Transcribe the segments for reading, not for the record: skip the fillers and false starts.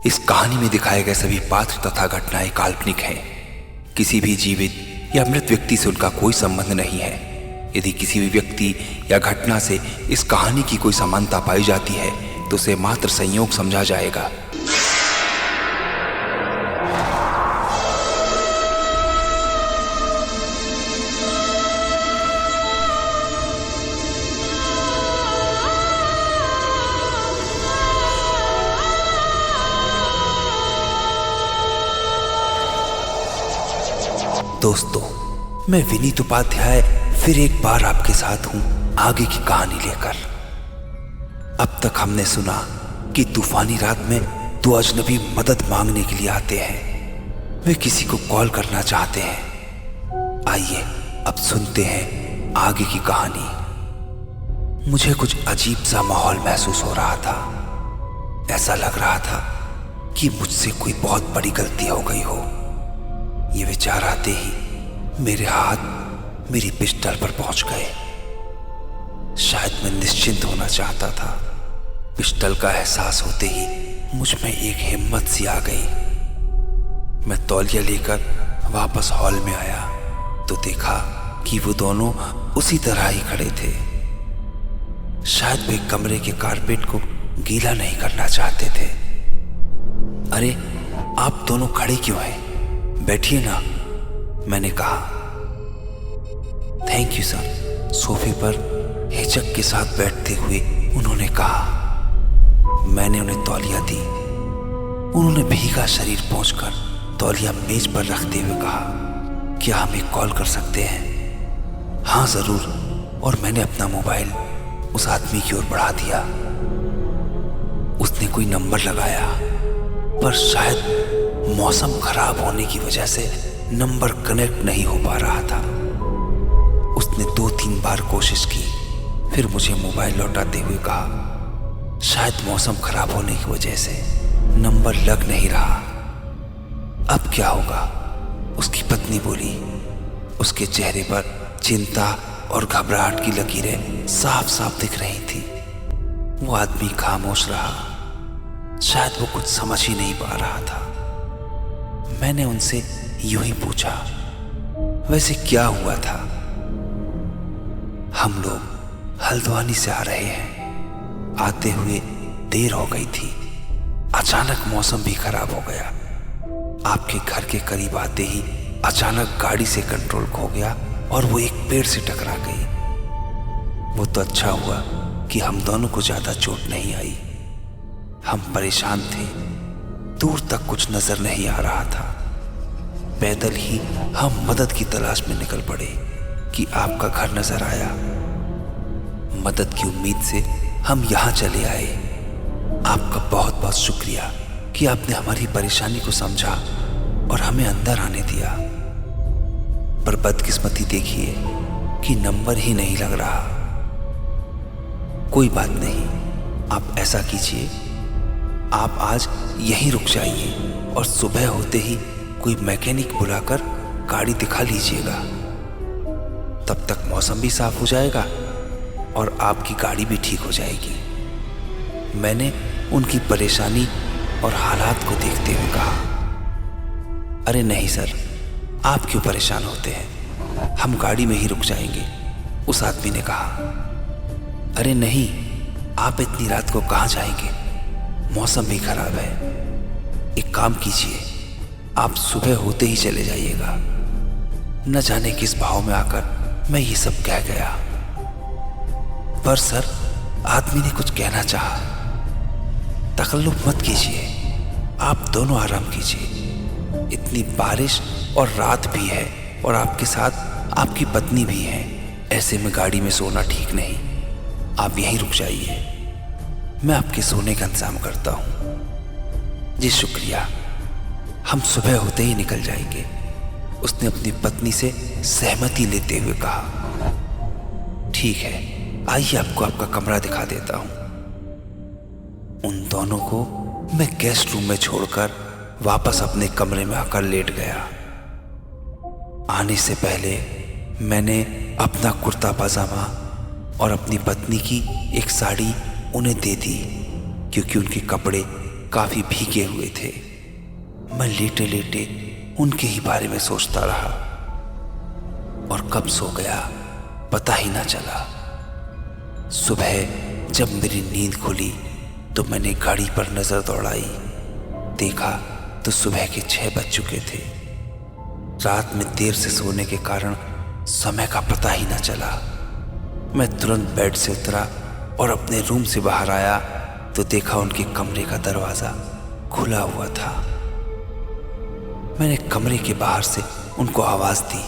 इस कहानी में दिखाए गए सभी पात्र तथा घटनाएं काल्पनिक हैं। किसी भी जीवित या मृत व्यक्ति से उनका कोई संबंध नहीं है। यदि किसी भी व्यक्ति या घटना से इस कहानी की कोई समानता पाई जाती है तो उसे मात्र संयोग समझा जाएगा। दोस्तों, मैं विनीत उपाध्याय फिर एक बार आपके साथ हूं आगे की कहानी लेकर। अब तक हमने सुना कि तूफानी रात में दो अजनबी मदद मांगने के लिए आते हैं। वे किसी को कॉल करना चाहते हैं। आइए अब सुनते हैं आगे की कहानी। मुझे कुछ अजीब सा माहौल महसूस हो रहा था। ऐसा लग रहा था कि मुझसे कोई बहुत बड़ी गलती हो गई हो। ये विचार आते ही मेरे हाथ मेरी पिस्टल पर पहुंच गए। शायद मैं निश्चिंत होना चाहता था। पिस्टल का एहसास होते ही मुझ में एक हिम्मत सी आ गई। मैं तौलिया लेकर वापस हॉल में आया तो देखा कि वो दोनों उसी तरह ही खड़े थे। शायद वे कमरे के कारपेट को गीला नहीं करना चाहते थे। अरे, आप दोनों खड़े क्यों हैं? बैठिए ना, मैंने कहा। थैंक यू सर, सोफे पर हिचक के साथ बैठते हुए उन्होंने कहा। मैंने उन्हें तौलिया दी। उन्होंने भीगा शरीर पहुंचकर तौलिया मेज पर रखते हुए कहा, क्या हम एक कॉल कर सकते हैं? हाँ जरूर। और मैंने अपना मोबाइल उस आदमी की ओर बढ़ा दिया। उसने कोई नंबर लगाया, पर शायद मौसम खराब होने की वजह से नंबर कनेक्ट नहीं हो पा रहा था। उसने 2-3 बार कोशिश की, फिर मुझे मोबाइल लौटाते हुए कहा, शायद मौसम खराब होने की वजह से नंबर लग नहीं रहा। अब क्या होगा? उसकी पत्नी बोली। उसके चेहरे पर चिंता और घबराहट की लकीरें साफ साफ दिख रही थी। वो आदमी खामोश रहा। शायद वो कुछ समझ ही नहीं पा रहा था। मैंने उनसे यूं ही पूछा, वैसे क्या हुआ था? हम लोग हल्द्वानी से आ रहे हैं। आते हुए देर हो गई थी। अचानक मौसम भी खराब हो गया। आपके घर के करीब आते ही अचानक गाड़ी से कंट्रोल खो गया और वो एक पेड़ से टकरा गई। वो तो अच्छा हुआ कि हम दोनों को ज्यादा चोट नहीं आई। हम परेशान थे। दूर तक कुछ नजर नहीं आ रहा था। पैदल ही हम मदद की तलाश में निकल पड़े कि आपका घर नजर आया। मदद की उम्मीद से हम यहाँ चले आए। आपका बहुत बहुत शुक्रिया कि आपने हमारी परेशानी को समझा और हमें अंदर आने दिया। पर बदकिस्मती देखिए कि नंबर ही नहीं लग रहा। कोई बात नहीं, आप ऐसा कीजिए, आप आज यहीं रुक जाइए और सुबह होते ही कोई मैकेनिक बुलाकर गाड़ी दिखा लीजिएगा। तब तक मौसम भी साफ हो जाएगा और आपकी गाड़ी भी ठीक हो जाएगी। मैंने उनकी परेशानी और हालात को देखते हुए कहा। अरे नहीं सर, आप क्यों परेशान होते हैं? हम गाड़ी में ही रुक जाएंगे, उस आदमी ने कहा। अरे नहीं, आप इतनी रात को कहाँ जाएंगे? मौसम भी खराब है। एक काम कीजिए, आप सुबह होते ही चले जाइएगा। न जाने किस भाव में आकर मैं ये सब कह गया। पर सर, आदमी ने कुछ कहना चाहा। तकल्लुफ मत कीजिए, आप दोनों आराम कीजिए। इतनी बारिश और रात भी है और आपके साथ आपकी पत्नी भी है। ऐसे में गाड़ी में सोना ठीक नहीं। आप यहीं रुक जाइए, मैं आपके सोने का इंतजाम करता हूं। जी शुक्रिया, हम सुबह होते ही निकल जाएंगे, उसने अपनी पत्नी से सहमति लेते हुए कहा। ठीक है, आइए आपको आपका कमरा दिखा देता हूं। उन दोनों को मैं गेस्ट रूम में छोड़कर वापस अपने कमरे में आकर लेट गया। आने से पहले मैंने अपना कुर्ता पजामा और अपनी पत्नी की एक साड़ी उन्हें दे दी, क्योंकि उनके कपड़े काफी भीगे हुए थे। मैं लेटे लेटे उनके ही बारे में सोचता रहा और कब सो गया पता ही ना चला। सुबह जब मेरी नींद खुली तो मैंने गाड़ी पर नजर दौड़ाई। देखा तो सुबह के 6 बज चुके थे। रात में देर से सोने के कारण समय का पता ही ना चला। मैं तुरंत बेड से उतरा और अपने रूम से बाहर आया तो देखा उनके कमरे का दरवाजा खुला हुआ था। मैंने कमरे के बाहर से उनको आवाज दी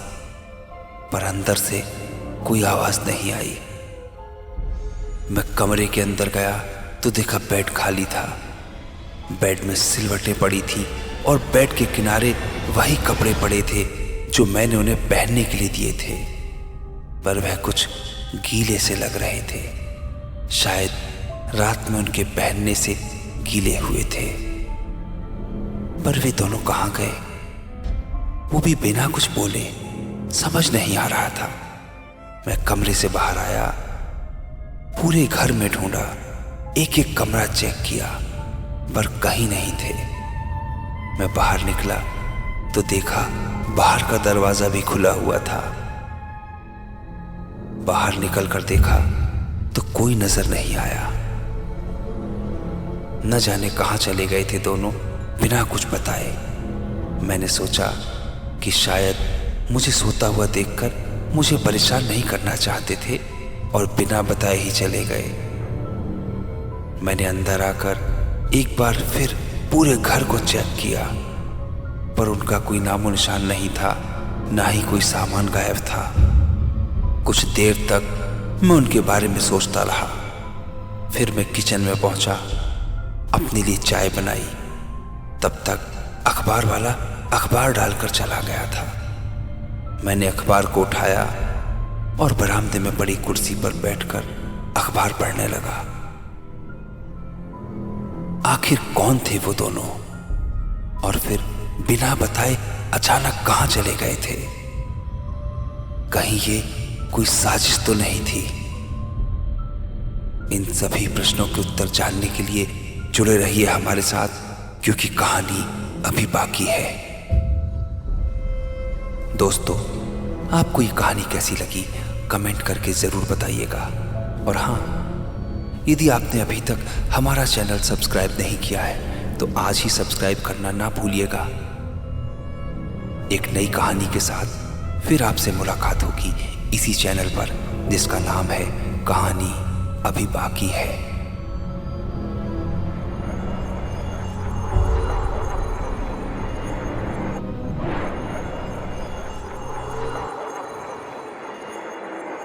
पर अंदर से कोई आवाज नहीं आई। मैं कमरे के अंदर गया तो देखा बेड खाली था। बेड में सिलवटें पड़ी थी और बेड के किनारे वही कपड़े पड़े थे जो मैंने उन्हें पहनने के लिए दिए थे, पर वह कुछ गीले से लग रहे थे। शायद रात में उनके पहनने से गीले हुए थे। पर वे दोनों कहाँ गए, वो भी बिना कुछ बोले? समझ नहीं आ रहा था। मैं कमरे से बाहर आया, पूरे घर में ढूंढा, एक एक कमरा चेक किया पर कहीं नहीं थे। मैं बाहर निकला तो देखा बाहर का दरवाजा भी खुला हुआ था। बाहर निकल कर देखा तो कोई नजर नहीं आया। न जाने कहां चले गए थे दोनों बिना कुछ बताए। मैंने सोचा कि शायद मुझे सोता हुआ देखकर मुझे परेशान नहीं करना चाहते थे और बिना बताए ही चले गए। मैंने अंदर आकर एक बार फिर पूरे घर को चेक किया पर उनका कोई नामो निशान नहीं था, ना ही कोई सामान गायब था। कुछ देर तक मैं उनके बारे में सोचता रहा। फिर मैं किचन में पहुंचा, अपने लिए चाय बनाई। तब तक अखबार वाला अखबार डालकर चला गया था। मैंने अखबार को उठाया और बरामदे में बड़ी कुर्सी पर बैठकर अखबार पढ़ने लगा। आखिर कौन थे वो दोनों और फिर बिना बताए अचानक कहां चले गए थे? कहीं ये कोई साजिश तो नहीं थी? इन सभी प्रश्नों के उत्तर जानने के लिए जुड़े रहिए हमारे साथ, क्योंकि कहानी अभी बाकी है। दोस्तों, आपको ये कहानी कैसी लगी कमेंट करके जरूर बताइएगा। और हाँ, यदि आपने अभी तक हमारा चैनल सब्सक्राइब नहीं किया है तो आज ही सब्सक्राइब करना ना भूलिएगा। एक नई कहानी के साथ फिर आपसे मुलाकात होगी इसी चैनल पर, जिसका नाम है कहानी अभी बाकी है।